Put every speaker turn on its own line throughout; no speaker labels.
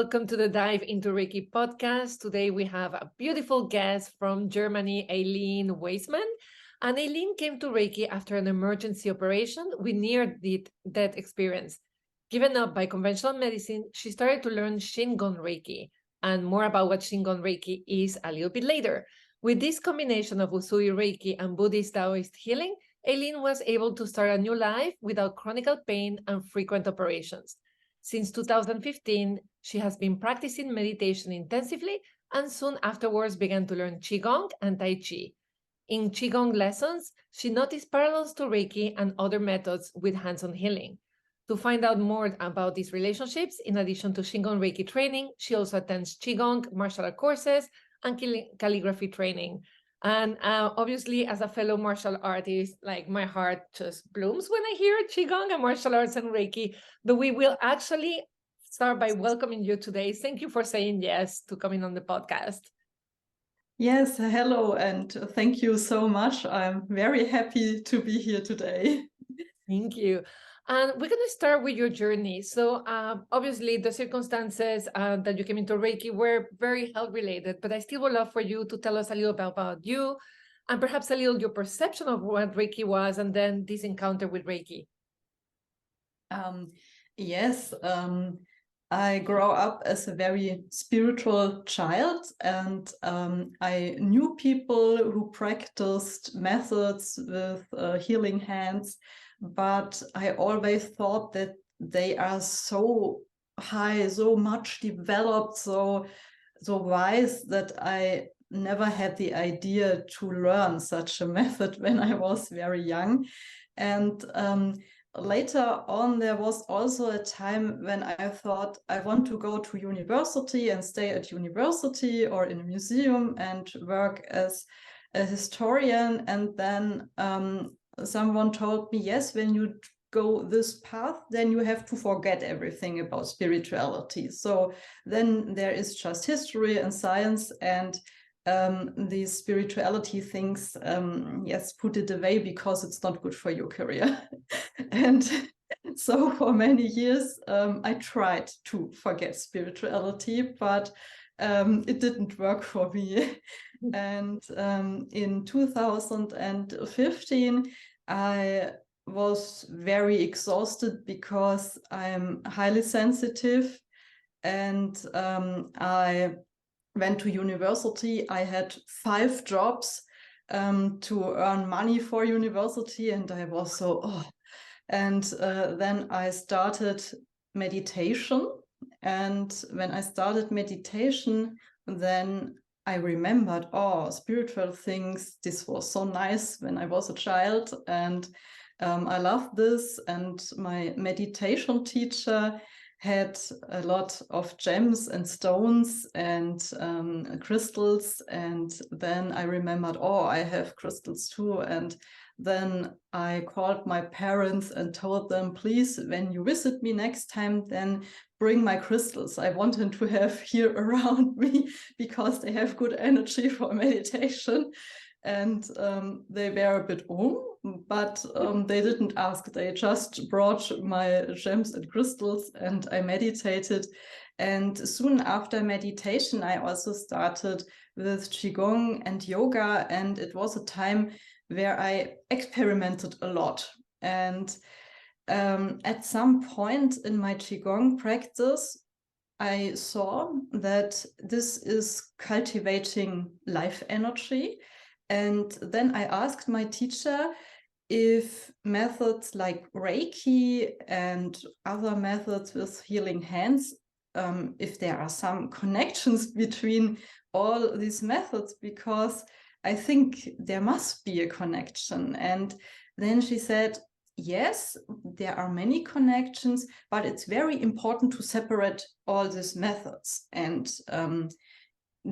welcome to the Dive Into Reiki podcast. Today we have a beautiful guest from Germany, Eileen Wiesmann. And Eileen came to Reiki after an emergency operation with near-death experience. Given up by conventional medicine, she started to learn Shingon Reiki, and more about what Shingon Reiki is a little bit later. With this combination of Usui Reiki and Buddhist-Daoist healing, Eileen was able to start a new life without chronic pain and frequent operations. Since 2015, she has been practicing meditation intensively and soon afterwards began to learn Qigong and Tai Chi. In Qigong lessons, she noticed parallels to Reiki and other methods with hands-on healing. To find out more about these relationships, in addition to Shingon Reiki training, she also attends Qigong martial art courses and calligraphy training. And obviously, as a fellow martial artist, like my heart just blooms when I hear Qigong and martial arts and Reiki. But we will actually start by welcoming you today. Thank you for saying yes to coming on the podcast.
Yes, hello, and thank you so much. I'm very happy to be here today.
Thank you. And we're going to start with your journey. So obviously the circumstances that you came into Reiki were very health related, but I still would love for you to tell us a little bit about you and perhaps a little your perception of what Reiki was and then this encounter with Reiki.
Yes, I grew up as a very spiritual child, and I knew people who practiced methods with healing hands, but I always thought that they are so high, so much developed, so wise that I never had the idea to learn such a method when I was very young. And later on, there was also a time when I thought I want to go to university and stay at university or in a museum and work as a historian. And then someone told me, yes, when you go this path, then you have to forget everything about spirituality. So then there is just history and science, and these spirituality things, yes, put it away because it's not good for your career. And so for many years, I tried to forget spirituality, but it didn't work for me. And in 2015, I was very exhausted because I'm highly sensitive, and I went to university. I had 5 jobs to earn money for university, and I was so and then I started meditation, and when I started meditation, then I remembered, spiritual things, this was so nice when I was a child, and I loved this. And my meditation teacher had a lot of gems and stones and crystals. And then I remembered, I have crystals too. And then I called my parents and told them, please, when you visit me next time, then bring my crystals. I want them to have here around me because they have good energy for meditation. And they were a bit but they didn't ask. They just brought my gems and crystals, and I meditated. And soon after meditation, I also started with Qigong and yoga, and it was a time where I experimented a lot. And at some point in my Qigong practice, I saw that this is cultivating life energy. And then I asked my teacher if methods like Reiki and other methods with healing hands, if there are some connections between all these methods, because I think there must be a connection. And then she said, yes, there are many connections, but it's very important to separate all these methods, and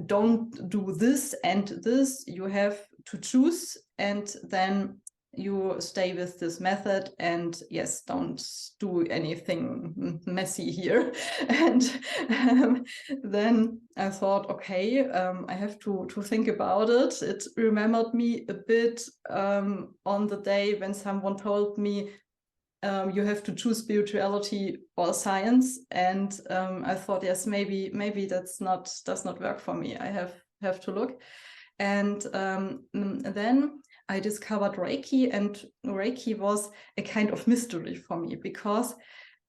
don't do this and this. You have to choose, and then you stay with this method, and yes, don't do anything messy here. And then I thought, okay, I have to think about it. It remembered me a bit on the day when someone told me, you have to choose spirituality or science. And I thought, yes, maybe does not work for me. I have to look. And then I discovered Reiki, and Reiki was a kind of mystery for me, because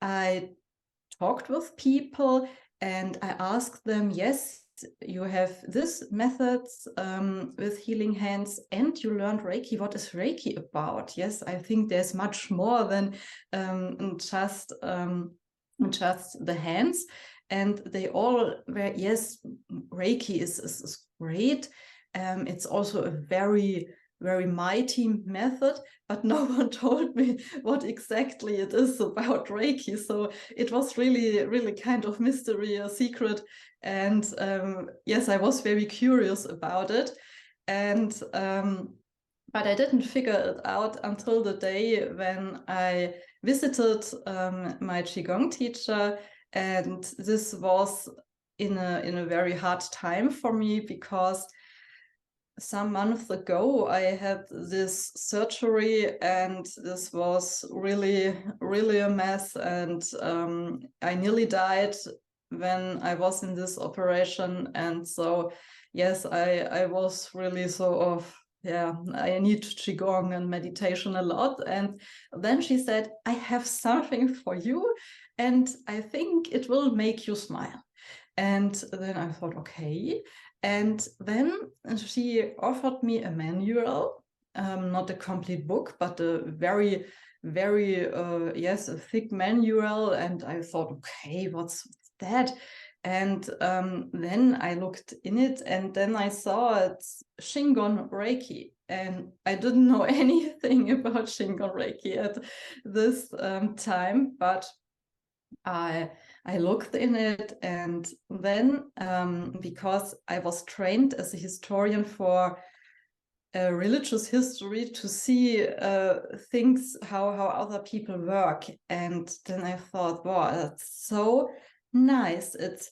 I talked with people and I asked them, yes, you have this methods with healing hands and you learned Reiki. What is Reiki about? Yes, I think there's much more than just the hands. And they all were, yes, Reiki is great. It's also a very mighty method, but no one told me what exactly it is about Reiki. So it was really kind of mystery, a secret. And yes, I was very curious about it. And but I didn't figure it out until the day when I visited my Qigong teacher. And this was in a very hard time for me, because some months ago I had this surgery, and this was really a mess, and I nearly died when I was in this operation. And so yes, I was really sort of, yeah, I need Qigong and meditation a lot. And then she said, I have something for you and I think it will make you smile. And then I thought, okay. And then she offered me a manual, not a complete book, but a very yes, a thick manual. And I thought, okay, what's that? And then I looked in it, and then I saw it's Shingon Reiki. And I didn't know anything about Shingon Reiki at this time, but I looked in it. And then because I was trained as a historian for religious history, to see things, how other people work. And then I thought, wow, that's so nice. It's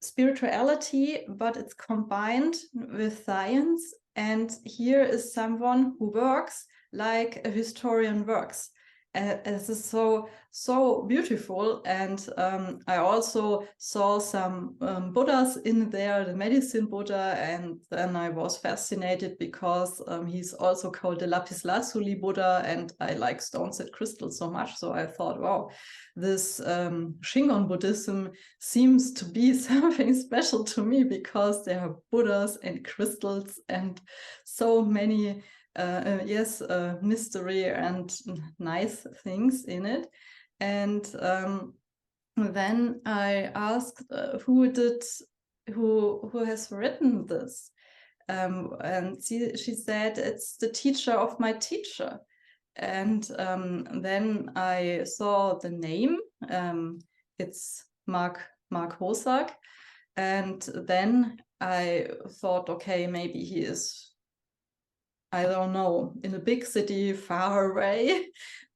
spirituality, but it's combined with science. And here is someone who works like a historian works. This is so beautiful. And I also saw some Buddhas in there, the medicine Buddha, and then I was fascinated because he's also called the lapis lazuli Buddha, and I like stones and crystals so much. So I thought, wow, this Shingon Buddhism seems to be something special to me, because there are Buddhas and crystals and so many mystery and nice things in it. And then I asked who has written this, and she said it's the teacher of my teacher. And then I saw the name, it's Mark Hosak. And then I thought, okay, maybe he is, I don't know, in a big city far away.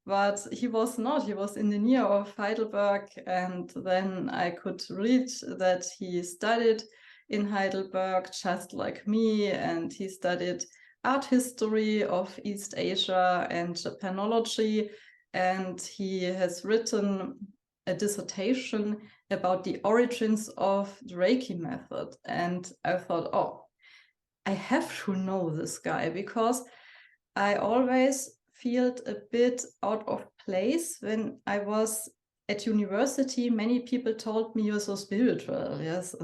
But he was not. He was in the near of Heidelberg. And then I could read that he studied in Heidelberg just like me, and he studied art history of East Asia and Japanology. And he has written a dissertation about the origins of the Reiki method. And I thought, oh, I have to know this guy, because I always felt a bit out of place when I was at university. Many people told me, you're so spiritual. Yes.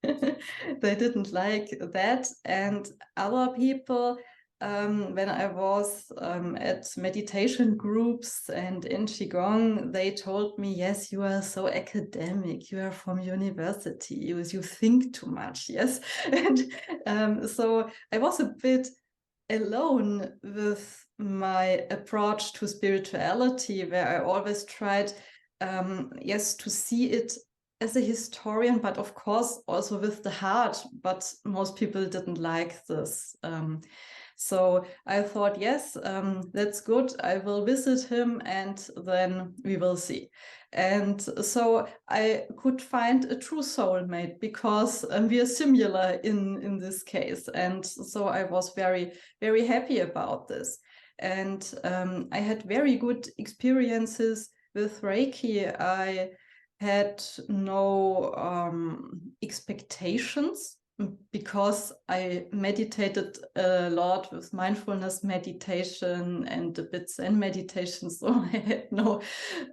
They didn't like that. And other people, when I was at meditation groups and in Qigong, they told me, yes, you are so academic, you are from university, you think too much. Yes. And so I was a bit alone with my approach to spirituality, where I always tried, to see it as a historian, but of course also with the heart. But most people didn't like this. So I thought, yes, that's good. I will visit him and then we will see. And so I could find a true soulmate, because we are similar in this case. And so I was very happy about this. And I had very good experiences with Reiki. I had no expectations because I meditated a lot with mindfulness meditation and a bit Zen meditation. So I had no,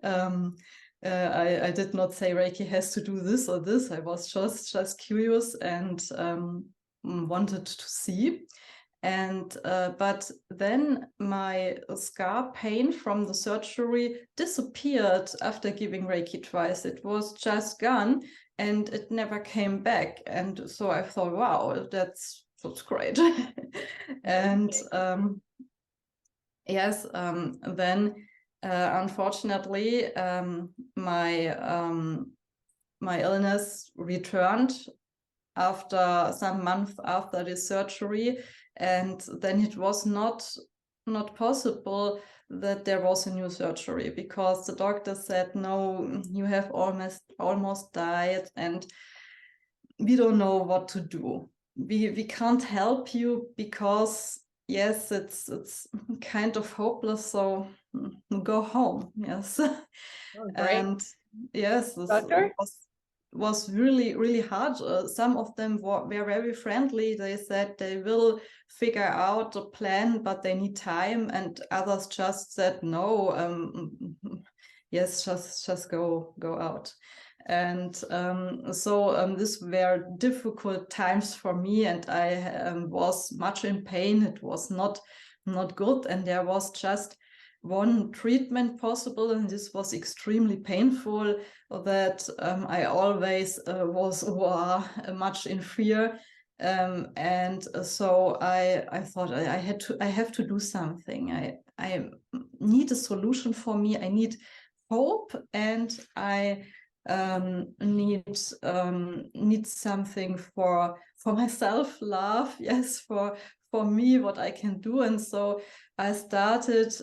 I did not say Reiki has to do this or this. I was just curious and wanted to see. And but then my scar pain from the surgery disappeared after giving Reiki twice. It was just gone and it never came back. And so I thought, wow, that's great. And yes, then unfortunately my illness returned after some months after the surgery, and then it was not possible that there was a new surgery because the doctor said, no, you have almost died and we don't know what to do. We can't help you because yes, it's kind of hopeless, so go home. Yes.
Oh, great.
And yes, this
Doctor?
was really hard. Some of them were very friendly. They said they will figure out a plan, but they need time, and others just said no, yes, just go out. And so these were difficult times for me, and I was much in pain. It was not good, and there was just one treatment possible, and this was extremely painful, that I always was much in fear. And so I thought I have to do something. I need a solution for me. I need hope, and I need something for myself, love, yes, for me, what I can do. And so I started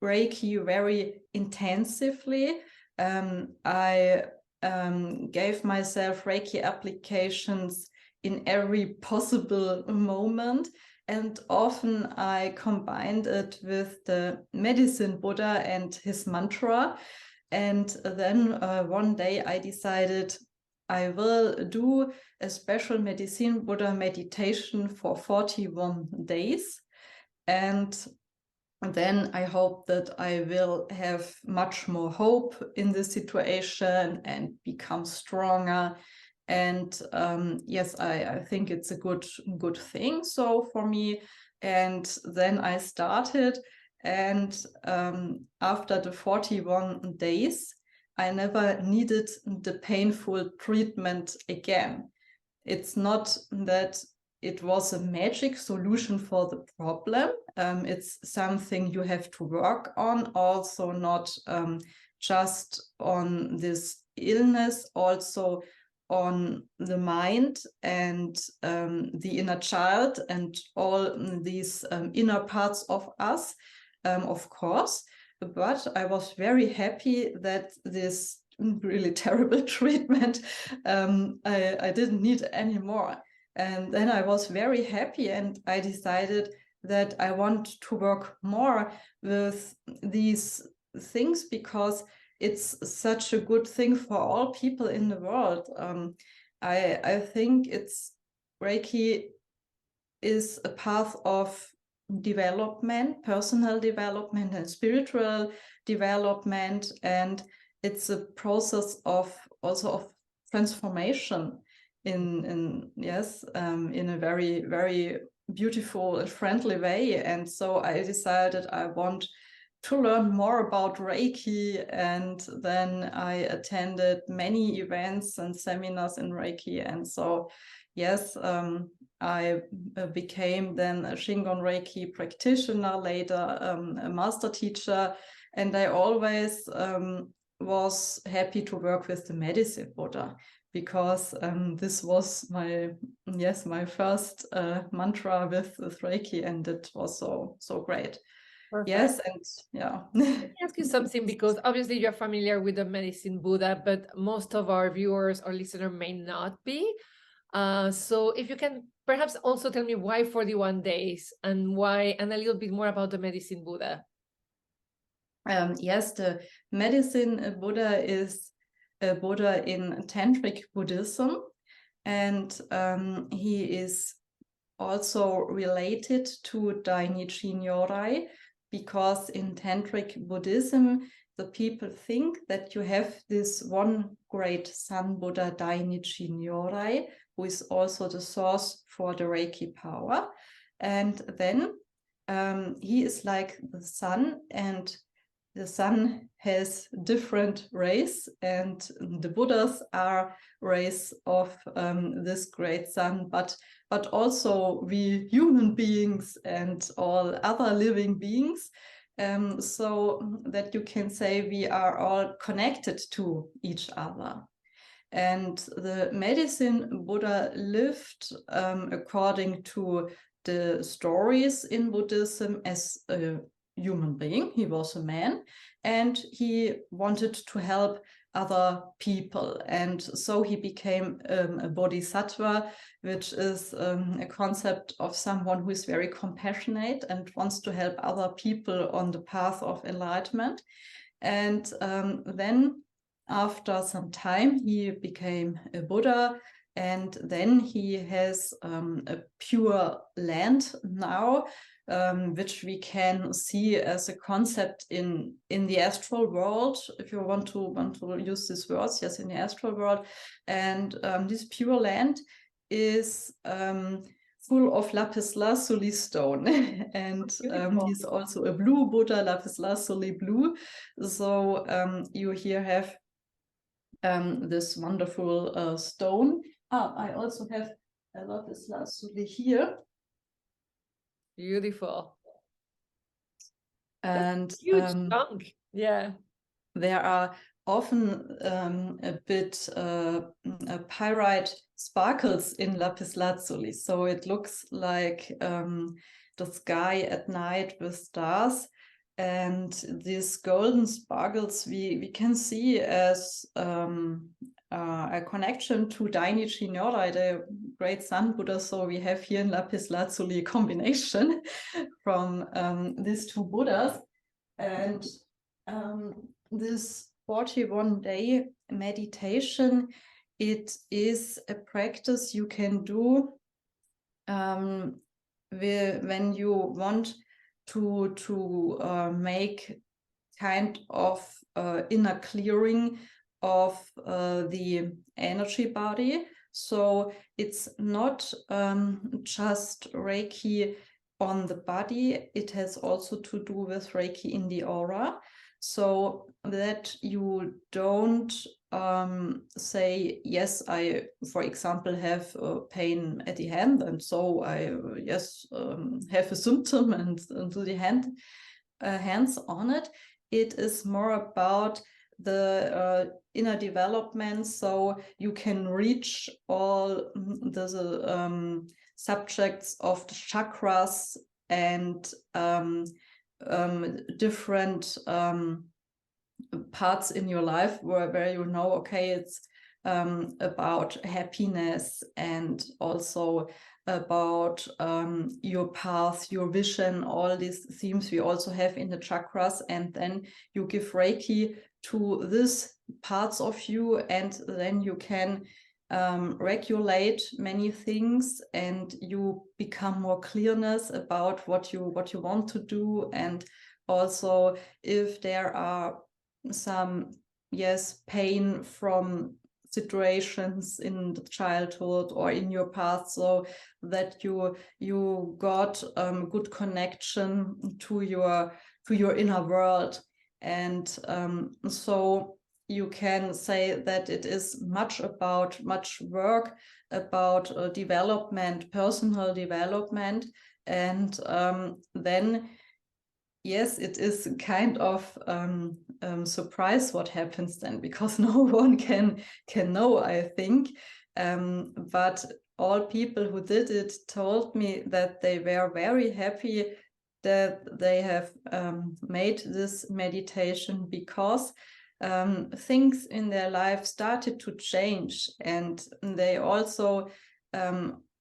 Reiki very intensively. I gave myself Reiki applications in every possible moment, and often I combined it with the medicine Buddha and his mantra. And then one day I decided I will do a special medicine Buddha meditation for 41 days. And then I hope that I will have much more hope in the situation and become stronger. And yes, I think it's a good thing so for me. And then I started, and after the 41 days, I never needed the painful treatment again. It's not that it was a magic solution for the problem. It's something you have to work on, also not just on this illness, also on the mind and the inner child and all these inner parts of us, of course. But I was very happy that this really terrible treatment I didn't need anymore. And then I was very happy, and I decided that I want to work more with these things because it's such a good thing for all people in the world. I think Reiki is a path of development, personal development and spiritual development, and it's a process of transformation in a very beautiful and friendly way. And so I decided I want to learn more about Reiki, and then I attended many events and seminars in Reiki. And so yes, I became then a Shingon Reiki practitioner, later a master teacher, and I always was happy to work with the medicine Buddha, because this was my first mantra with Reiki, and it was so great.
Perfect.
Yes, and yeah.
Let me ask you something, because obviously you're familiar with the medicine Buddha, but most of our viewers or listeners may not be. So if you can perhaps also tell me why 41 days and why, and a little bit more about the medicine Buddha.
Yes, the medicine Buddha is a Buddha in Tantric Buddhism, and he is also related to Dainichi Nyorai, because in Tantric Buddhism, the people think that you have this one great Sun Buddha, Dainichi Nyorai, who is also the source for the Reiki power. And then he is like the sun, and the sun has different rays, and the Buddhas are rays of this great sun, but also we human beings and all other living beings, so that you can say we are all connected to each other. And the medicine Buddha lived according to the stories in Buddhism as a human being. He was a man, and he wanted to help other people, and so he became a bodhisattva, which is a concept of someone who is very compassionate and wants to help other people on the path of enlightenment. And then after some time he became a Buddha, and then he has a pure land now, which we can see as a concept in the astral world, if you want to use these words. Yes, in the astral world. And this pure land is full of lapis lazuli stone, and he's also a blue Buddha, lapis lazuli blue. So you here have this wonderful stone. I also have a lapis lazuli here.
Beautiful.
And
huge chunk. Yeah.
There are often a bit pyrite sparkles in lapis lazuli, so it looks like the sky at night with stars. And these golden sparkles we can see as a connection to Dainichi Nyorai, the great Sun Buddha. So we have here in lapis lazuli a combination from these two Buddhas. And this 41-day meditation, it is a practice you can do when you want to make kind of inner clearing of the energy body. So it's not just Reiki on the body, it has also to do with Reiki in the aura, so that you don't say, yes, I, for example, have pain at the hand, and so I, yes, have a symptom and do the hands on it. It is more about the inner development, so you can reach all the subjects of the chakras and different parts in your life where you know, okay, it's about happiness, and also about your path, your vision, all these themes we also have in the chakras. And then you give Reiki to these parts of you, and then you can regulate many things, and you become more clearness about what you want to do. And also if there are some pain from situations in the childhood or in your past, so that you got good connection to your inner world. And so you can say that it is much work about development, personal development. And then yes, it is kind of surprise what happens then, because no one can know, I think. But all people who did it told me that they were very happy that they have made this meditation, because things in their life started to change, and they also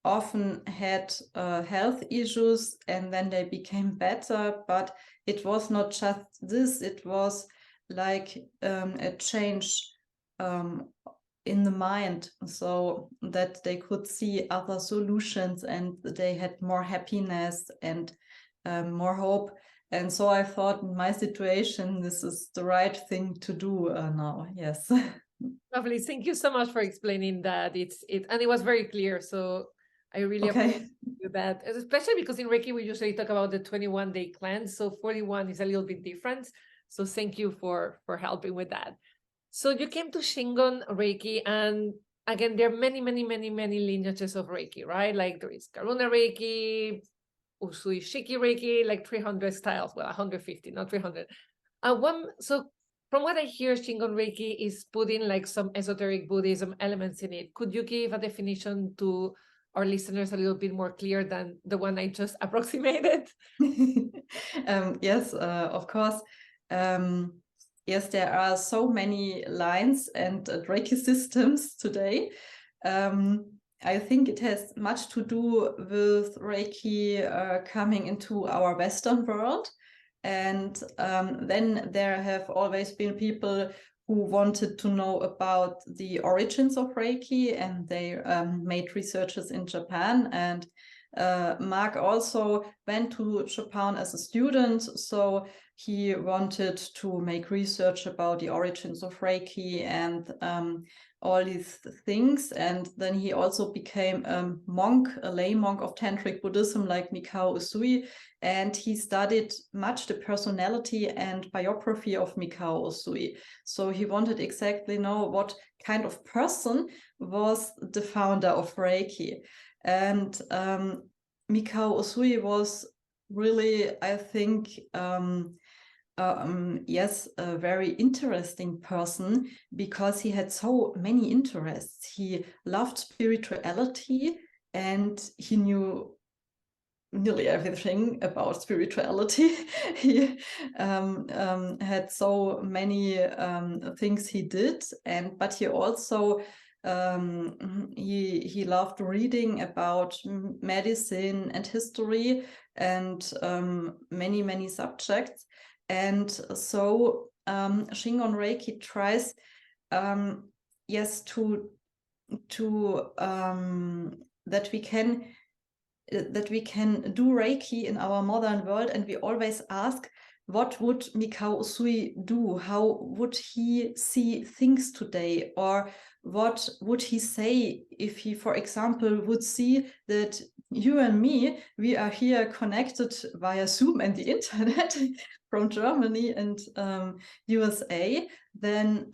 often had health issues, and then they became better. But it was not just this, it was like a change in the mind, so that they could see other solutions, and they had more happiness and more hope. And so I thought, in my situation, this is the right thing to do now. Yes.
Lovely. Thank you so much for explaining that. And it was very clear. So I really appreciate that, especially because in Reiki we usually talk about the 21-day cleanse. So 41 is a little bit different. So thank you for helping with that. So you came to Shingon Reiki, and again, there are many, many, many, many lineages of Reiki, right? Like there is Karuna Reiki, Usui Shiki Reiki, like 300 styles. Well, 150, not 300. So from what I hear, Shingon Reiki is putting like some esoteric Buddhism elements in it. Could you give a definition to our listeners a little bit more clear than the one I just approximated?
Yes, of course. Yes, there are so many lines and Reiki systems today. I think it has much to do with Reiki coming into our Western world. And then there have always been people who wanted to know about the origins of Reiki, and they made researches in Japan. And Mark also went to Japan as a student, so he wanted to make research about the origins of Reiki and all these things. And then he also became a monk, a lay monk of Tantric Buddhism, like Mikao Usui. And he studied much the personality and biography of Mikao Usui. So he wanted exactly know what kind of person was the founder of Reiki. And Mikao Usui was really, I think, yes, a very interesting person, because he had so many interests. He loved spirituality, and he knew nearly everything about spirituality. He had so many things he did, but he also he loved reading about medicine and history and many subjects. And so Shingon Reiki tries yes to that we can do Reiki in our modern world. And we always ask, what would Mikao Usui do? How would he see things today? Or what would he say if he, for example, would see that you and me, we are here connected via Zoom and the internet from Germany and USA, then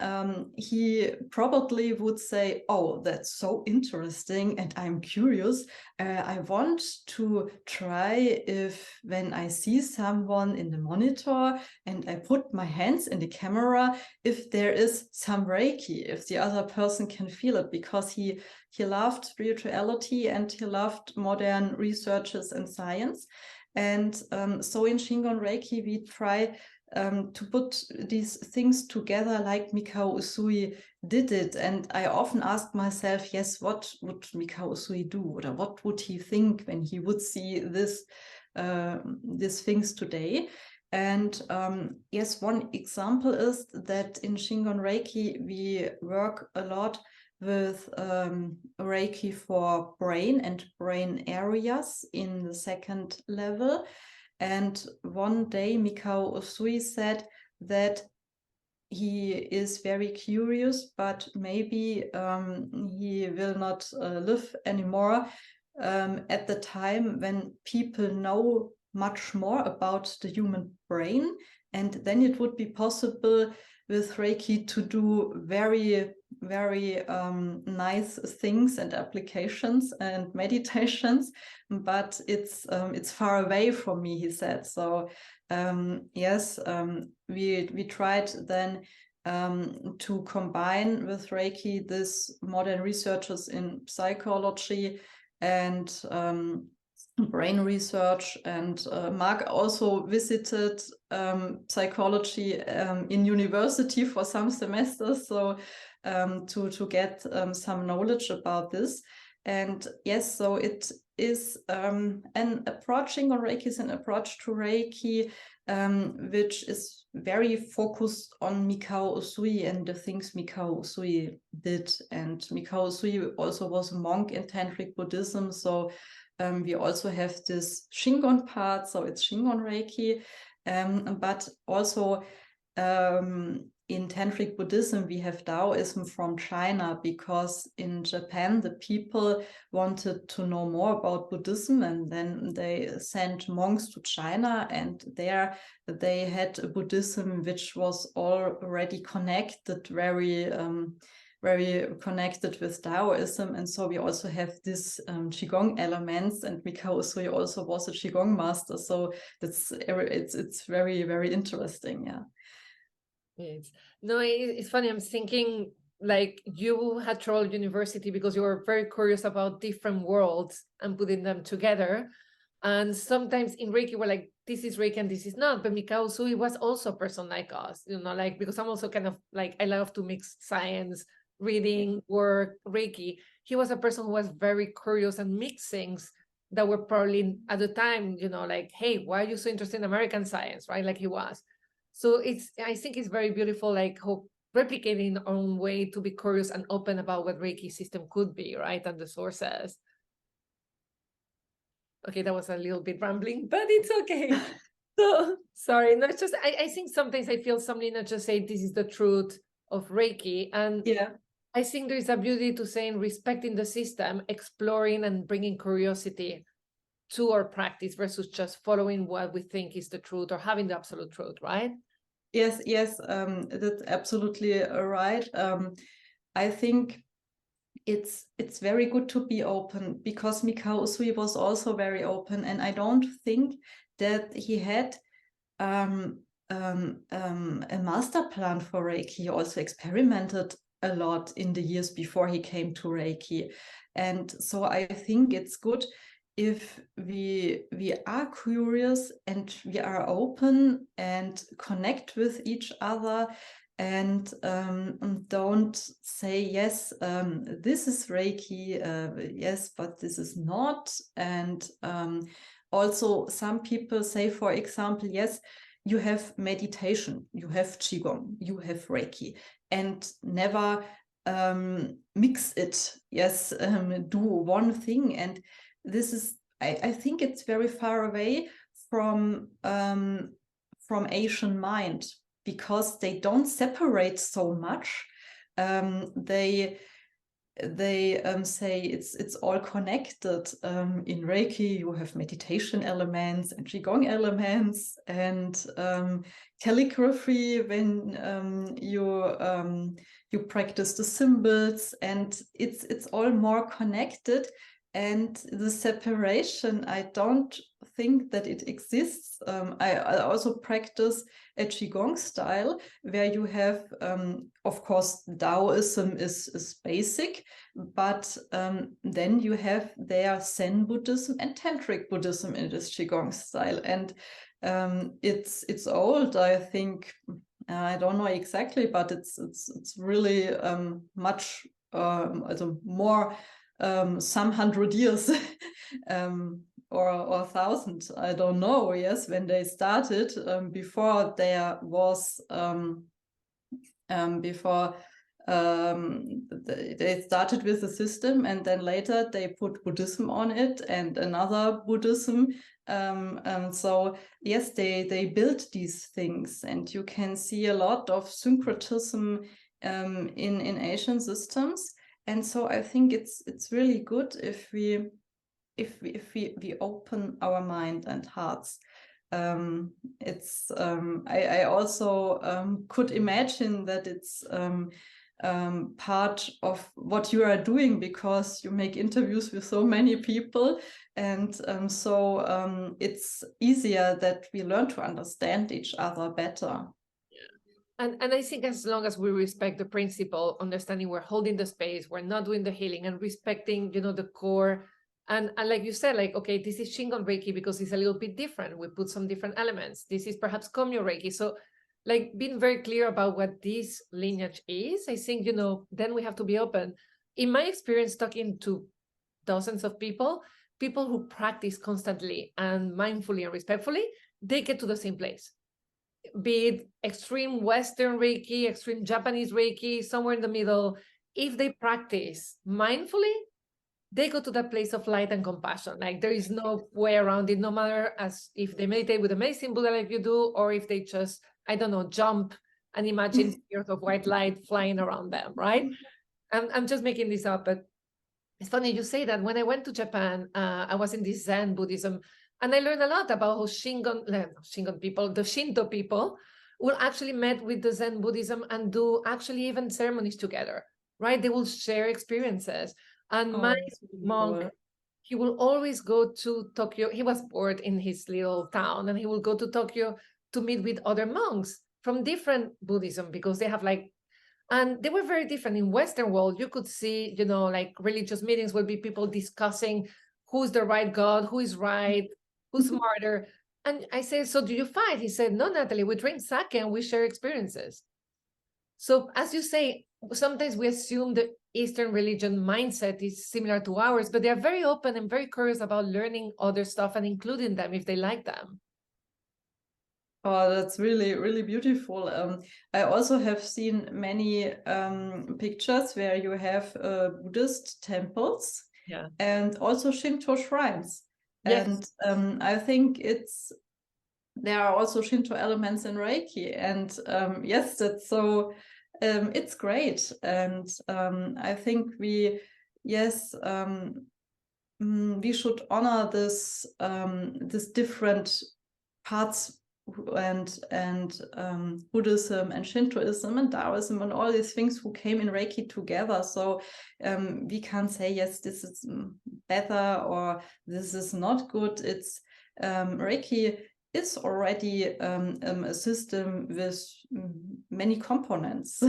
he probably would say, oh, that's so interesting, and I'm curious. I want to try if, when I see someone in the monitor and I put my hands in the camera, if there is some Reiki, if the other person can feel it, because he loved spirituality and he loved modern researches and science. And so in Shingon Reiki, we try to put these things together like Mikao Usui did it. And I often ask myself, yes, what would Mikao Usui do? Or what would he think when he would see these things today? And yes, one example is that in Shingon Reiki, we work a lot with Reiki for brain and brain areas in the second level. And one day Mikao Usui said that he is very curious, but maybe he will not live anymore at the time when people know much more about the human brain. And then it would be possible with Reiki to do very nice things and applications and meditations, but it's far away from me, he said. So yes, we tried then to combine with Reiki this modern researches in psychology and brain research. And Mark also visited psychology in university for some semesters, so to get some knowledge about this. And yes, so it is an approach, Shingon Reiki is an approach to Reiki, which is very focused on Mikao Usui and the things Mikao Usui did. And Mikao Usui also was a monk in Tantric Buddhism. So we also have this Shingon part, so it's Shingon Reiki. But also in Tantric Buddhism, we have Taoism from China, because in Japan, the people wanted to know more about Buddhism, and then they sent monks to China, and there they had a Buddhism which was already connected, very connected with Taoism. And so we also have this Qigong elements, and Mikao Usui also was a Qigong master. So it's very, very interesting. Yeah.
Yes. No, it's funny. I'm thinking like you had traveled university because you were very curious about different worlds and putting them together. And sometimes in Reiki, we're like, this is Reiki and this is not. But Mikao Usui was also a person like us, like, because I'm also kind of like, I love to mix science, reading, work, Reiki. He was a person who was very curious and mixed things that were probably at the time, like, hey, why are you so interested in American science, right? Like he was. So I think it's very beautiful, like how replicating our own way to be curious and open about what Reiki system could be, right? And the sources. Okay, that was a little bit rambling, but it's okay. So sorry, no, it's just I think sometimes I feel somebody not just say this is the truth of Reiki. And
Yeah.
I think there is a beauty to saying respecting the system, exploring and bringing curiosity to our practice versus just following what we think is the truth or having the absolute truth, right?
Yes, that's absolutely right. I think it's very good to be open, because Mikao Usui was also very open, and I don't think that he had a master plan for Reiki. He also experimented a lot in the years before he came to Reiki, and so I think it's good if we are curious and we are open and connect with each other, and don't say yes, this is Reiki, yes, but this is not. And also some people say, for example, yes, you have meditation, you have Qigong, you have Reiki, and never mix it. Yes, do one thing. And this is, I think it's very far away from Asian mind, because they don't separate so much. They say it's all connected. In Reiki, you have meditation elements and Qigong elements, and calligraphy when you practice the symbols, and it's all more connected. And the separation, I don't think that it exists. I also practice a Qigong style where you have, of course, Taoism is basic, but then you have there Zen Buddhism and Tantric Buddhism in this Qigong style. And it's old, I think. I don't know exactly, but it's really much, more, some 100 years or 1,000, I don't know. Yes, when they started, before there was before they started with the system, and then later they put Buddhism on it and another Buddhism. So yes, they built these things, and you can see a lot of syncretism in Asian systems. And so I think it's really good if we open our mind and hearts. I also could imagine that it's part of what you are doing, because you make interviews with so many people, and so it's easier that we learn to understand each other better.
And I think as long as we respect the principle, understanding we're holding the space, we're not doing the healing, and respecting, the core. And like you said, like, okay, this is Shingon Reiki because it's a little bit different. We put some different elements. This is perhaps Komyo Reiki. So like being very clear about what this lineage is, I think, then we have to be open. In my experience talking to dozens of people who practice constantly and mindfully and respectfully, they get to the same place. Be it extreme Western Reiki, extreme Japanese Reiki, somewhere in the middle, if they practice mindfully, they go to that place of light and compassion. Like there is no way around it, no matter as if they meditate with a medicine Buddha like you do, or if they just, I don't know, jump and imagine spheres of white light flying around them, right? I'm just making this up, but it's funny you say that. When I went to Japan, I was in this Zen Buddhism, and I learned a lot about how Shingon people, the Shinto people, will actually meet with the Zen Buddhism and do actually even ceremonies together, right? They will share experiences. And my monk, he will always go to Tokyo. He was bored in his little town, and he will go to Tokyo to meet with other monks from different Buddhism, because they have like, and they were very different. In Western world, you could see, you know, like religious meetings will be people discussing who's the right God, who is right, who's smarter. And I said, so do you fight? He said, no, Natalie, we drink sake and we share experiences. So as you say, sometimes we assume the Eastern religion mindset is similar to ours, but they are very open and very curious about learning other stuff and including them if they like them.
Oh, that's really, really beautiful. I also have seen many pictures where you have Buddhist temples,
yeah,
and also Shinto shrines.
Yes.
And I think there are also Shinto elements in Reiki. And yes, that's so, it's great. And I think we should honor this different parts, and Buddhism and Shintoism and Taoism and all these things who came in Reiki together. So we can't say, yes, this is better or this is not good. It's Reiki is already a system with many components.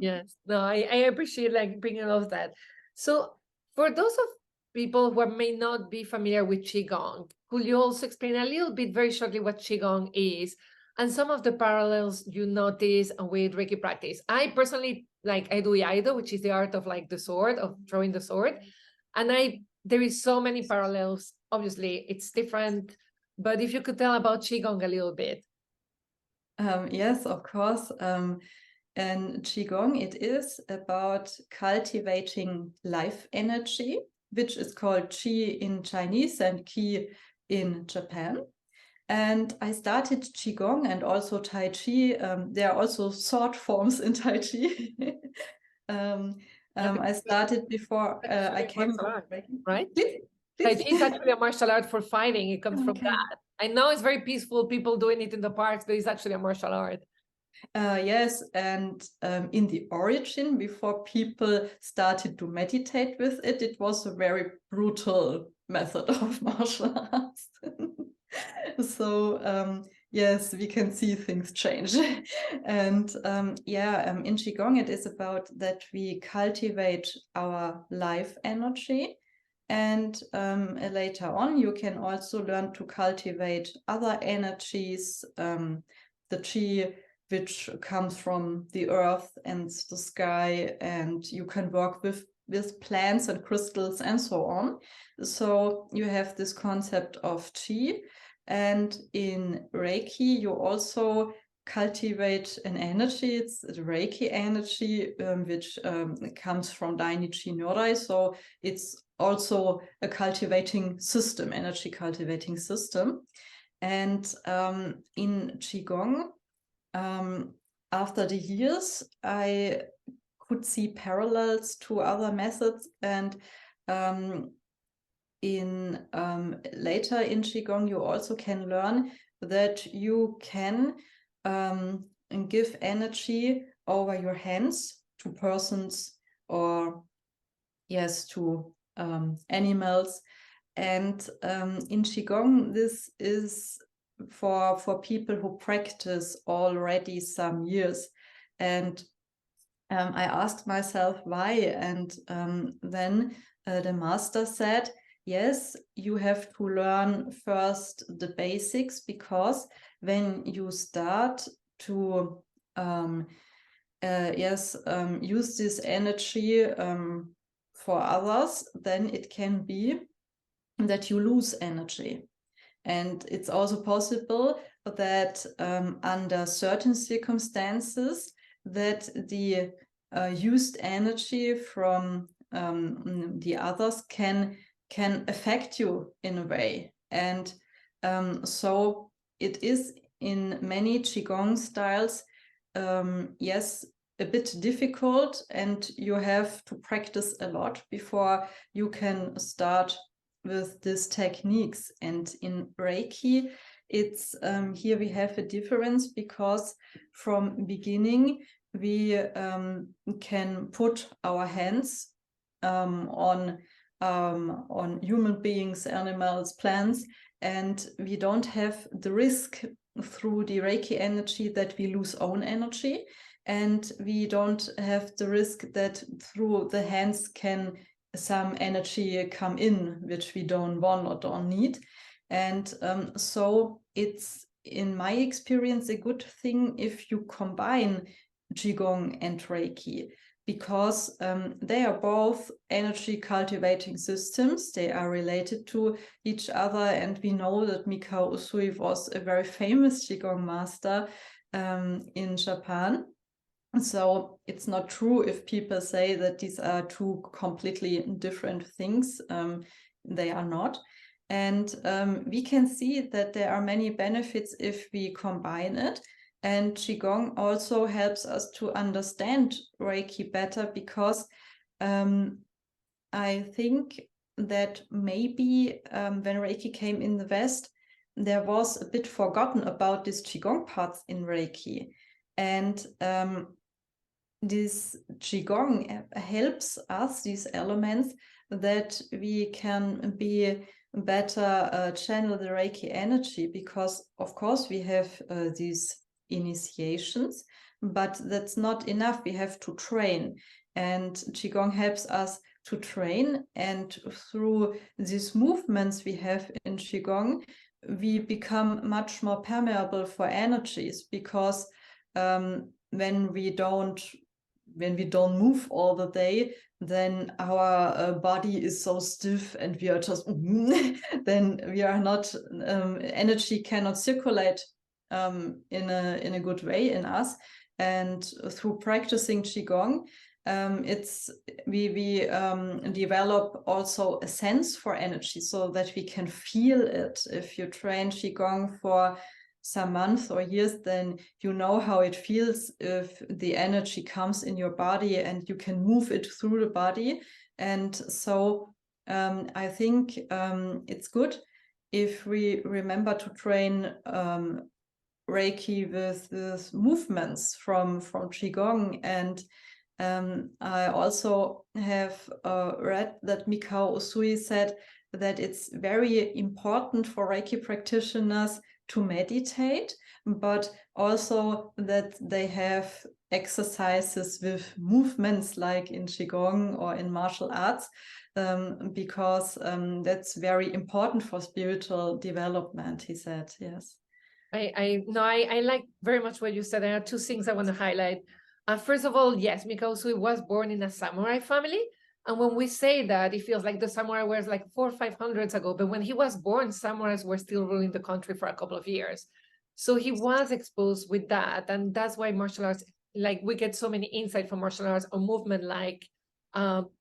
Yes, no, I appreciate like bringing all of that. So for those of people who may not be familiar with Qigong, could you also explain a little bit very shortly what Qigong is and some of the parallels you notice with Reiki practice? I personally, like, I do Iaido, which is the art of like the sword, of throwing the sword. And there is so many parallels. Obviously, it's different, but if you could tell about Qigong a little bit.
Yes, of course. And Qigong, it is about cultivating life energy, which is called Qi in Chinese and Qi in Japan. And I started Qigong and also Tai Chi. There are also sword forms in Tai Chi. I started before I came.
Right?
Please,
Tai
please.
Chi is actually a martial art for fighting. It comes from that. I know it's very peaceful, people doing it in the parks, but it's actually a martial art.
Yes, and in the origin, before people started to meditate with it, it was a very brutal method of martial arts. So yes, we can see things change. And in Qigong, it is about that we cultivate our life energy. And later on, you can also learn to cultivate other energies, the Qi, which comes from the earth and the sky, and you can work with plants and crystals and so on. So you have this concept of Qi. And in Reiki, you also cultivate an energy. It's the Reiki energy, which comes from Dainichi Nyorai. So it's also a cultivating system, energy cultivating system. And in Qigong, after the years, I could see parallels to other methods, and later in Qigong, you also can learn that you can give energy over your hands to persons or to animals. And in Qigong, this is for people who practice already some years. And I asked myself why, and then the master said, yes, you have to learn first the basics, because when you start to use this energy for others, then it can be that you lose energy. And it's also possible that under certain circumstances that the used energy from the others can affect you in a way. And so it is in many Qigong styles, yes, a bit difficult, and you have to practice a lot before you can start with these techniques. And in Reiki, it's here we have a difference, because from beginning we can put our hands on human beings, animals, plants, and we don't have the risk through the Reiki energy that we lose own energy, and we don't have the risk that through the hands can some energy come in which we don't want or don't need. And so it's, in my experience, a good thing if you combine Qigong and Reiki, because they are both energy cultivating systems. They are related to each other, and we know that Mikao Usui was a very famous Qigong master in Japan. So it's not true if people say that these are two completely different things. They are not. And we can see that there are many benefits if we combine it. And Qigong also helps us to understand Reiki better, because I think that maybe when Reiki came in the West, there was a bit forgotten about these Qigong parts in Reiki. And this Qigong helps us, these elements, that we can be better channel the Reiki energy, because of course we have these initiations, but that's not enough. We have to train, and Qigong helps us to train, and through these movements we have in Qigong, we become much more permeable for energies, because when we don't move all the day, then our body is so stiff and we are just then we are not energy cannot circulate in a good way in us. And through practicing Qigong, we develop also a sense for energy, so that we can feel it. If you train Qigong for some months or years, then you know how it feels if the energy comes in your body and you can move it through the body. And so I think it's good if we remember to train Reiki with movements from Qigong. And I also have read that Mikao Usui said that it's very important for Reiki practitioners to meditate, but also that they have exercises with movements like in Qigong or in martial arts, because that's very important for spiritual development, he said. Yes.
I like very much what you said. There are two things I want to highlight. First of all, yes, Mikao Usui was born in a samurai family. And when we say that, it feels like the samurai was like 400 or 500 ago. But when he was born, samurais were still ruling the country for a couple of years. So he was exposed with that. And that's why martial arts, like we get so many insight from martial arts or movement like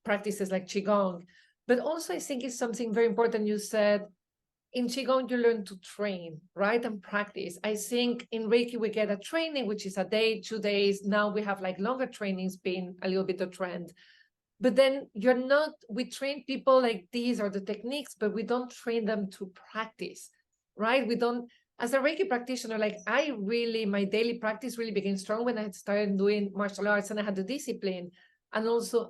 practices like Qigong. But also I think it's something very important you said. In Qigong, you learn to train, right? And practice. I think in Reiki, we get a training, which is a day, 2 days. Now we have like longer trainings being a little bit of trend. But then we train people like these are the techniques, but we don't train them to practice, right? We don't, as a Reiki practitioner, like my daily practice really became strong when I started doing martial arts and I had the discipline. And also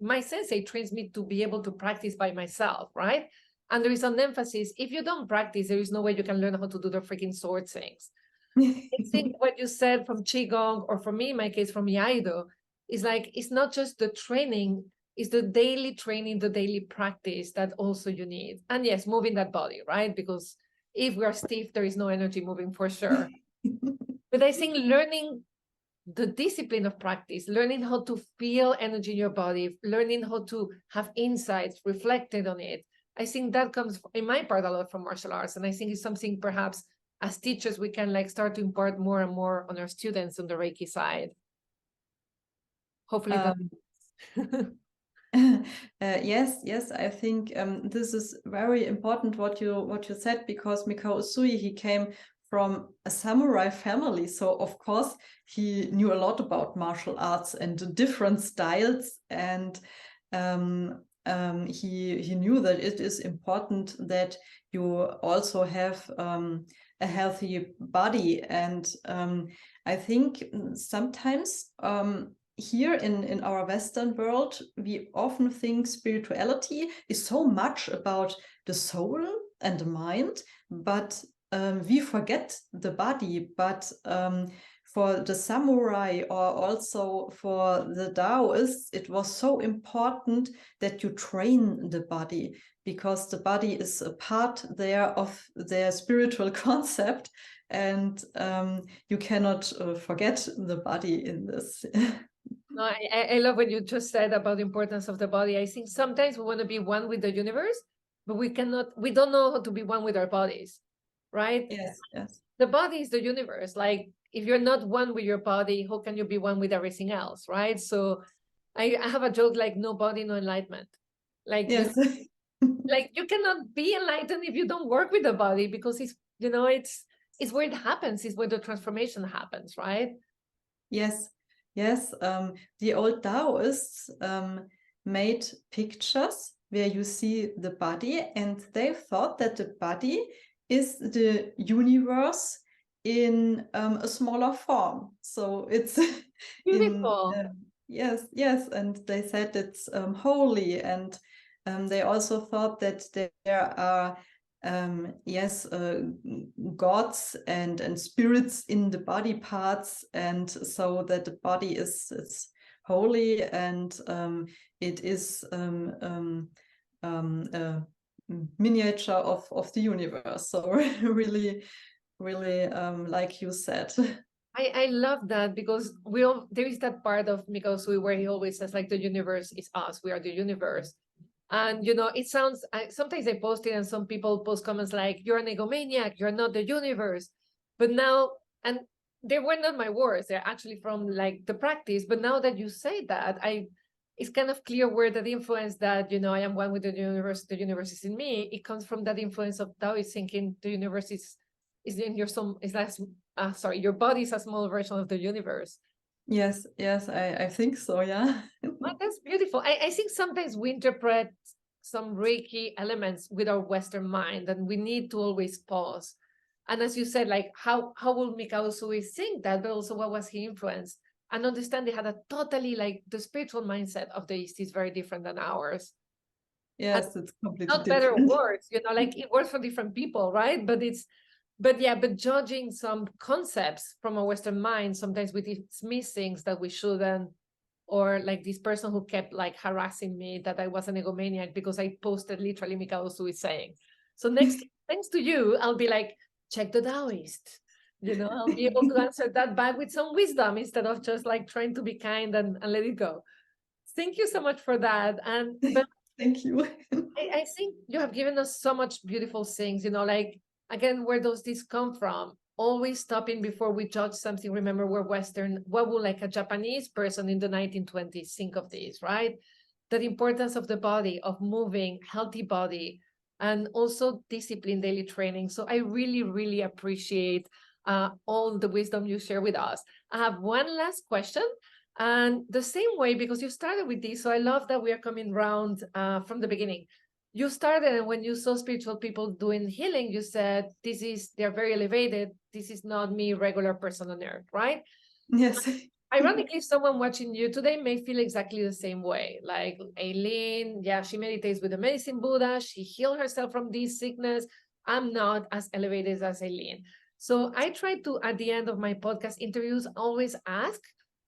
my sensei trains me to be able to practice by myself, right? And there is an emphasis, if you don't practice, there is no way you can learn how to do the freaking sword things. I think what you said from Qigong, or for me, in my case, from Iaido, is like, it's not just the training, it's the daily training, the daily practice that also you need. And yes, moving that body, right? Because if we are stiff, there is no energy moving for sure. But I think learning the discipline of practice, learning how to feel energy in your body, learning how to have insights, reflected on it. I think that comes in my part a lot from martial arts. And I think it's something perhaps as teachers, we can like start to impart more and more on our students on the Reiki side. Hopefully that.
Yes, I think this is very important what you said, because Mikao Usui, he came from a samurai family, so of course he knew a lot about martial arts and the different styles, and he knew that it is important that you also have a healthy body, and I think sometimes here in our Western world, we often think spirituality is so much about the soul and the mind, but we forget the body. But for the samurai, or also for the Taoists, it was so important that you train the body, because the body is a part there of their spiritual concept, and you cannot forget the body in this.
No, I love what you just said about the importance of the body. I think sometimes we want to be one with the universe, but we don't know how to be one with our bodies, right?
Yes.
The body is the universe. Like, if you're not one with your body, how can you be one with everything else, right? So I have a joke like, no body, no enlightenment. Like,
yes.
Like, you cannot be enlightened if you don't work with the body, because it's where it happens, it's where the transformation happens, right?
Yes. The old Taoists made pictures where you see the body, and they thought that the body is the universe in a smaller form. So it's
Beautiful.
yes, and they said it's holy, and they also thought that there are gods and spirits in the body parts, and so that the body is holy, and it is a miniature of the universe. So really like you said.
I love that, because there is that part of Mikao Usui where he always says, like, the universe is us, we are the universe. And it sounds, sometimes I post it and some people post comments like, you're an egomaniac, you're not the universe. But now, and they were not my words, they're actually from like the practice. But now that you say that, it's kind of clear where that influence that, I am one with the universe is in me. It comes from that influence of Taoist thinking the universe is in your soul, your body is a small version of the universe.
Yes, I think so, yeah.
Oh, that's beautiful. I think sometimes we interpret some Reiki elements with our Western mind, and we need to always pause. And as you said, like, how will Mikao Usui think that, but also what was he influenced? And understand they had a totally, like, the spiritual mindset of the East is very different than ours.
Yes, it's completely
Not
different.
better words, like it works for different people, right? But judging some concepts from a Western mind, sometimes we dismiss things that we shouldn't. Or like this person who kept like harassing me that I was an egomaniac because I posted literally Mikao Usui saying. So thanks to you, I'll be like, check the Taoist. I'll be able to answer that back with some wisdom instead of just like trying to be kind and let it go. Thank you so much for that. But
thank you.
I think you have given us so much beautiful things, like, again, where does this come from? Always stopping before we judge something. Remember, we're Western. What would like a Japanese person in the 1920s think of this, right? The importance of the body, of moving, healthy body, and also discipline, daily training. So I really, really appreciate all the wisdom you share with us. I have one last question. And the same way, because you started with this, so I love that we are coming round from the beginning. You started, and when you saw spiritual people doing healing, you said, they're very elevated. This is not me, regular person on earth, right?
Yes.
Ironically, someone watching you today may feel exactly the same way. Like Eileen, yeah, she meditates with the medicine Buddha. She healed herself from this sickness. I'm not as elevated as Eileen. So I try to, at the end of my podcast interviews, always ask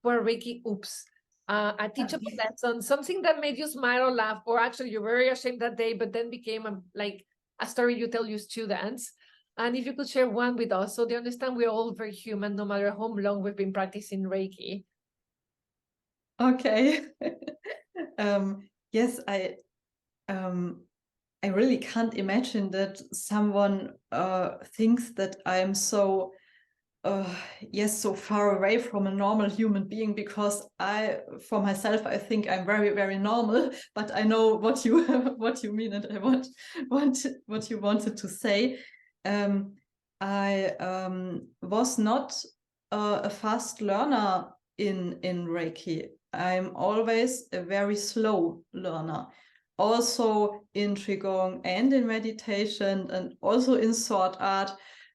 for a Reiki oops. A teachable lesson, something that made you smile or laugh, or actually you're very ashamed that day, but then became a story you tell your students. And if you could share one with us, so they understand we're all very human, no matter how long we've been practicing Reiki.
Okay. Yes, I really can't imagine that someone thinks that I'm so so far away from a normal human being, because for myself, I think I'm very, very normal. But I know what you what you mean, and I want what you wanted to say. I was not a fast learner in Reiki. I'm always a very slow learner. Also in Qigong and in meditation, and also in sword art.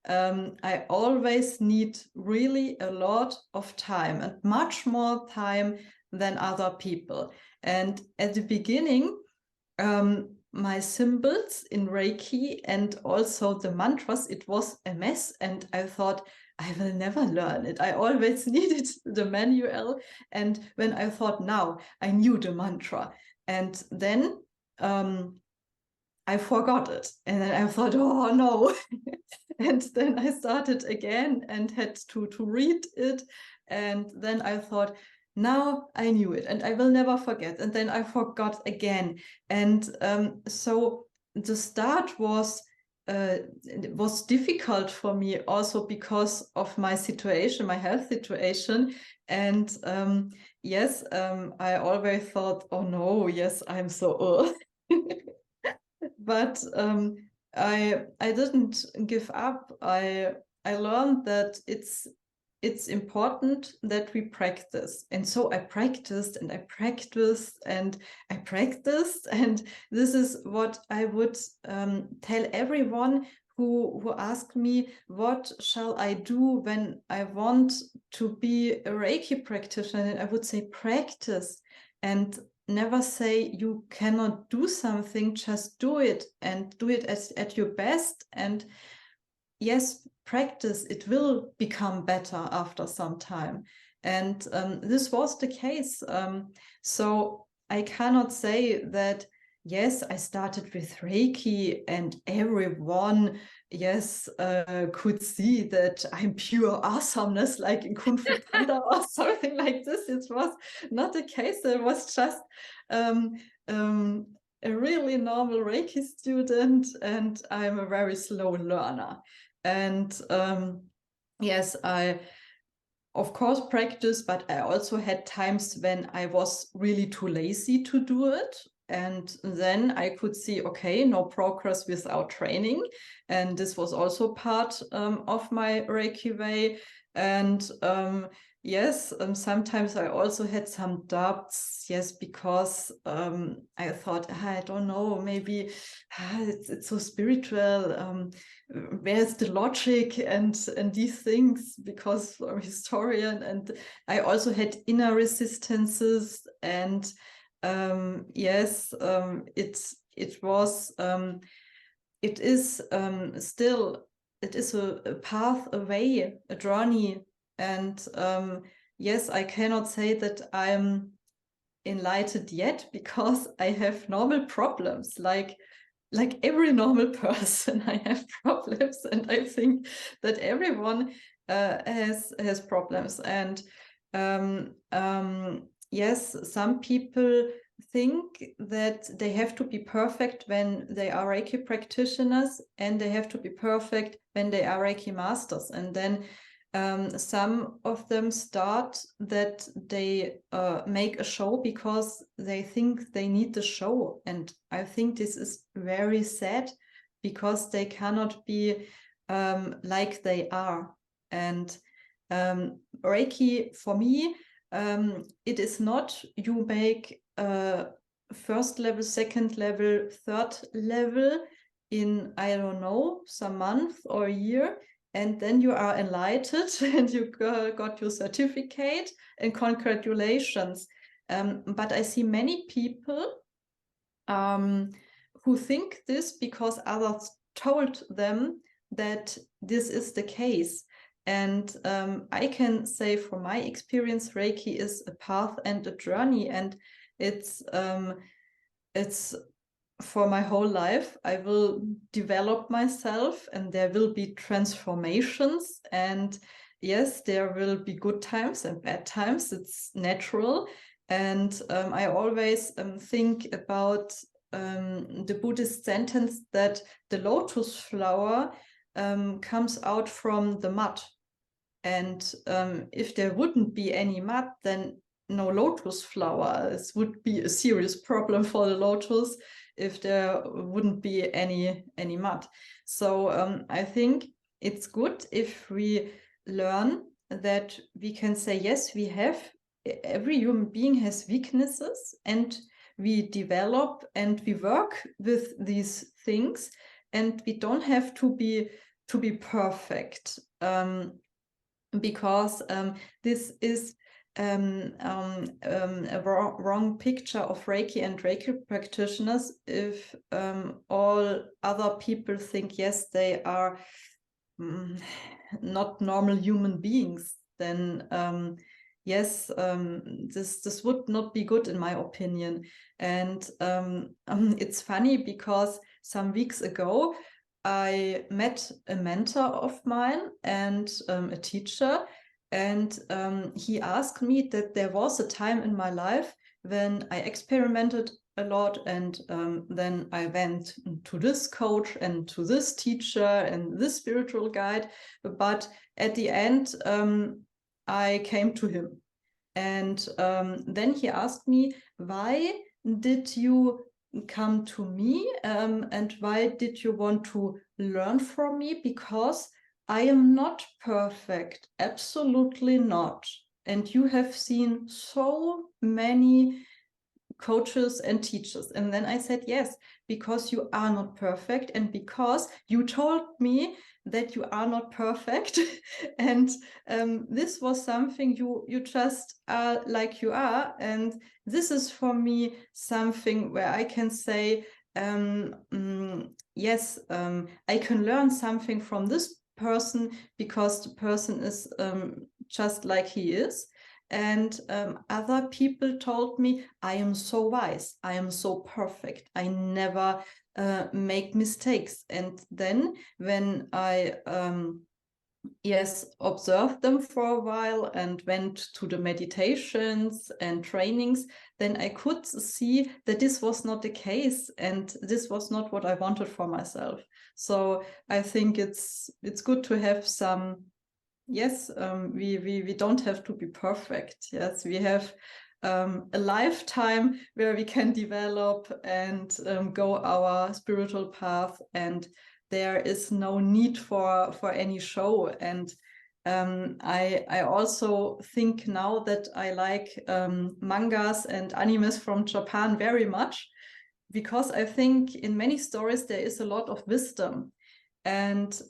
I always need really a lot of time, and much more time than other people. And at the beginning, my symbols in Reiki and also the mantras, it was a mess. And I thought, I will never learn it. I always needed the manual. And when I thought, now I knew the mantra. And then I forgot it. And then I thought, oh no. And then I started again and had to read it. And then I thought, now I knew it and I will never forget. And then I forgot again. And so the start was difficult for me, also because of my situation, my health situation. And yes, I always thought, oh no, yes, I'm so ill. But I didn't give up. I learned that it's important that we practice, and so I practiced and I practiced and I practiced, and this is what I would tell everyone who asked me, what shall I do when I want to be a Reiki practitioner? And I would say practice, and never say you cannot do something. Just do it, and do it at your best. And yes, practice, it will become better after some time. And this was the case. So I cannot say that, yes, I started with Reiki and everyone, yes, could see that I'm pure awesomeness, like in Kung Fu Panda or something like this. It was not the case. It was just a really normal Reiki student, and I'm a very slow learner. And yes, I of course practice, but I also had times when I was really too lazy to do it. And then I could see, okay, no progress without training. And this was also part of my Reiki way. And yes, sometimes I also had some doubts, yes, because I thought, I don't know, maybe it's so spiritual. Where's the logic and these things, because I'm a historian, and I also had inner resistances. And yes, it was it is still, it is a path, a way, a journey. And yes, I cannot say that I'm enlightened yet, because I have normal problems, like every normal person. I have problems, and I think that everyone has problems. And yes, some people think that they have to be perfect when they are Reiki practitioners, and they have to be perfect when they are Reiki masters. And then some of them start that they make a show because they think they need the show. And I think this is very sad, because they cannot be like they are. And Reiki, for me, it is not you make first level, second level, third level in, I don't know, some month or a year, and then you are enlightened and you got your certificate, and congratulations. But I see many people who think this because others told them that this is the case. And I can say from my experience, Reiki is a path and a journey, and it's for my whole life. I will develop myself, and there will be transformations. And yes, there will be good times and bad times. It's natural. And I always think about the Buddhist sentence that the lotus flower comes out from the mud. And if there wouldn't be any mud, then no lotus flower. This would be a serious problem for the lotus if there wouldn't be any mud. So I think it's good if we learn that we can say, yes, we have, every human being has weaknesses, and we develop and we work with these things, and we don't have to be perfect. Because this is a wrong picture of Reiki and Reiki practitioners. If all other people think, yes, they are not normal human beings, then yes, this would not be good in my opinion. And it's funny because some weeks ago I met a mentor of mine and a teacher, and he asked me that there was a time in my life when I experimented a lot, and then I went to this coach and to this teacher and this spiritual guide, but at the end I came to him. And then he asked me, why did you come to me, and why did you want to learn from me? Because I am not perfect, absolutely not. And you have seen so many coaches and teachers. And then I said, yes, because you are not perfect, and because you told me that you are not perfect. And this was something you just are like you are. And this is for me something where I can say, yes, I can learn something from this person, because the person is just like he is. And other people told me, I am so wise, I am so perfect, I never make mistakes. And then when I yes, observed them for a while and went to the meditations and trainings, then I could see that this was not the case, and this was not what I wanted for myself. So I think it's good to have some, yes, we don't have to be perfect. Yes, we have a lifetime where we can develop and go our spiritual path, and there is no need for any show. And I also think now that I like mangas and animes from Japan very much, because I think in many stories there is a lot of wisdom, and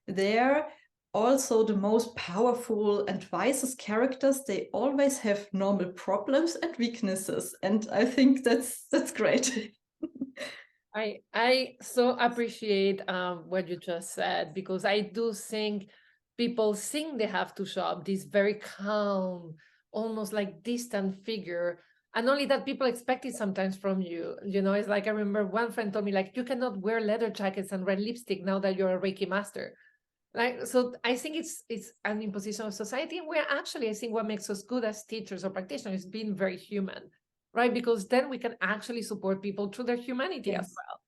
there also the most powerful and wisest characters, they always have normal problems and weaknesses, and I think that's great.
I so appreciate what you just said, because I do think people think they have to show up this very calm, almost like distant figure. And only that, people expect it sometimes from you. You know, it's like, I remember one friend told me, like, you cannot wear leather jackets and red lipstick now that you're a Reiki master. Like, so I think it's an imposition of society, where actually I think what makes us good as teachers or practitioners is being very human, right? Because then we can actually support people through their humanity
Yes.
as well.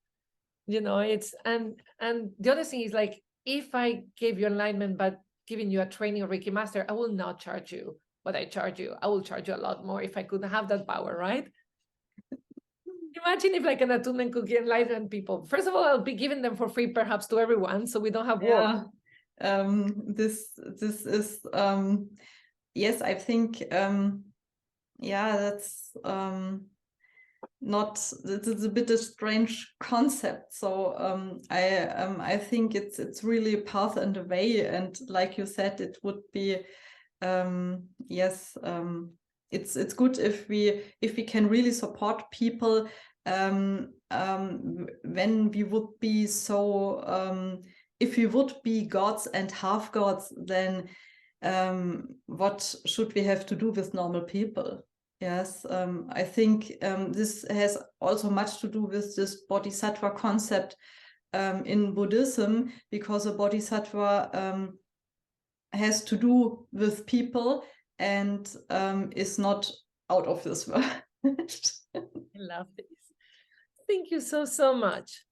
You know, it's and the other thing is, like, if I gave you alignment but giving you a training of Reiki master, I will not charge you what I charge you. I will charge you a lot more if I could have that power, right? Imagine if, like, an attunement could enlighten people. First of all, I'll be giving them for free, perhaps, to everyone, so we don't have war.
This is yes, I think yeah, that's not, it's a bit a strange concept. So I think it's really a path and a way, and like you said, it would be yes, it's good if we can really support people when we would be so if we would be gods and half gods, then what should we have to do with normal people? Yes, I think this has also much to do with this bodhisattva concept in Buddhism, because a bodhisattva has to do with people and is not out of this world.
I love this. Thank you so much.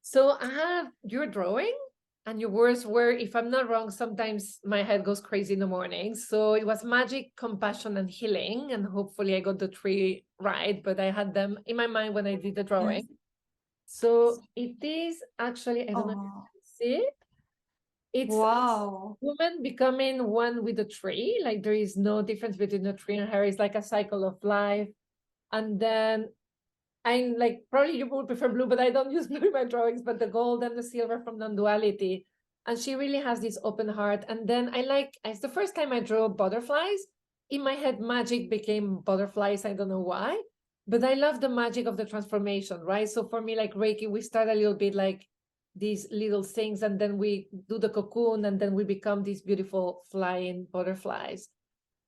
So I have your drawing, and your words were, if I'm not wrong, sometimes my head goes crazy in the morning. So it was magic, compassion, and healing. And hopefully I got the three right, but I had them in my mind when I did the drawing.
Yes.
So it is actually, I don't know if you
Oh,
can see it. It's
wow.
a woman becoming one with the tree. Like there is no difference between the tree and her. It's like a cycle of life. And then I'm like, probably you would prefer blue, but I don't use blue in my drawings, but the gold and the silver from non-duality. And she really has this open heart. And then it's the first time I drew butterflies. In my head, magic became butterflies. I don't know why, but I love the magic of the transformation, right? So for me, like Reiki, we start a little bit like these little things, and then we do the cocoon, and then we become these beautiful flying butterflies.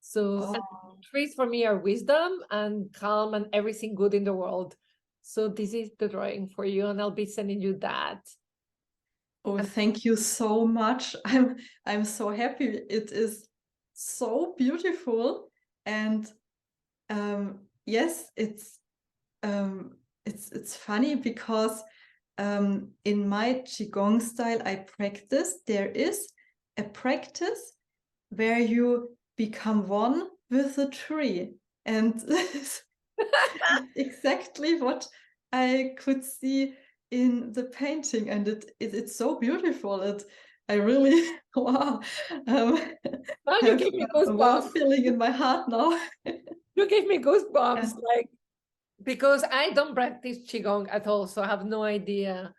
So and trees for me are wisdom and calm and everything good in the world. So this is the drawing for you, and I'll be sending you that.
Oh,
And
thank you so much. I'm so happy. It is so beautiful, and yes, it's funny because in my Qigong style I practice, there is a practice where you become one with a tree, and this is exactly what I could see in the painting, and it's so beautiful. I really wow,
now you
have
gave me
a warm
goosebumps.
feeling in my heart now.
You gave me goosebumps,
And
like because I don't practice qigong at all, so I have no idea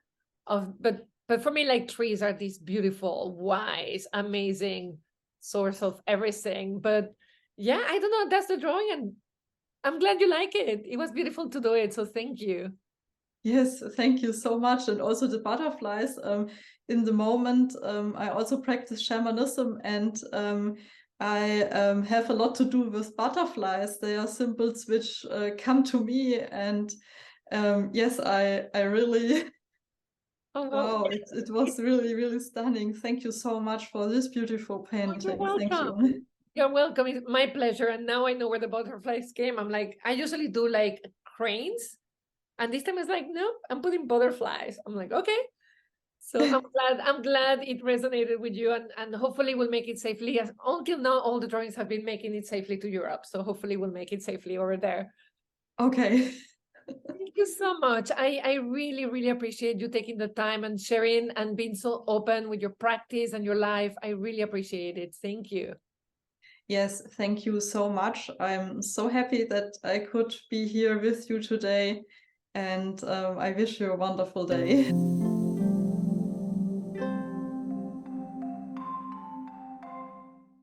of. But for me, like trees are these beautiful, wise, amazing source of everything. But yeah, I don't know. That's the drawing, and I'm glad you like it. It was beautiful to do it, so thank you.
yes, thank you so much. And also the butterflies. In the moment, I also practice shamanism, and I have a lot to do with butterflies. They are symbols which come to me, and yes, I really
Oh, well,
wow, it was really really stunning. Thank you so much for this beautiful
you're
painting. Thank
welcome.
you.
You're welcome. It's my pleasure. And now I know where the butterflies came. I'm like, I usually do like cranes. And this time it's like, nope, I'm putting butterflies. I'm like, okay. So I'm glad it resonated with you, and hopefully we'll make it safely. As until now, all the drawings have been making it safely to Europe. So hopefully we'll make it safely over there.
Okay.
Thank you so much. I really, really appreciate you taking the time and sharing and being so open with your practice and your life. I really appreciate it. Thank you.
Yes, thank you so much. I'm so happy that I could be here with you today, and I wish you a wonderful day.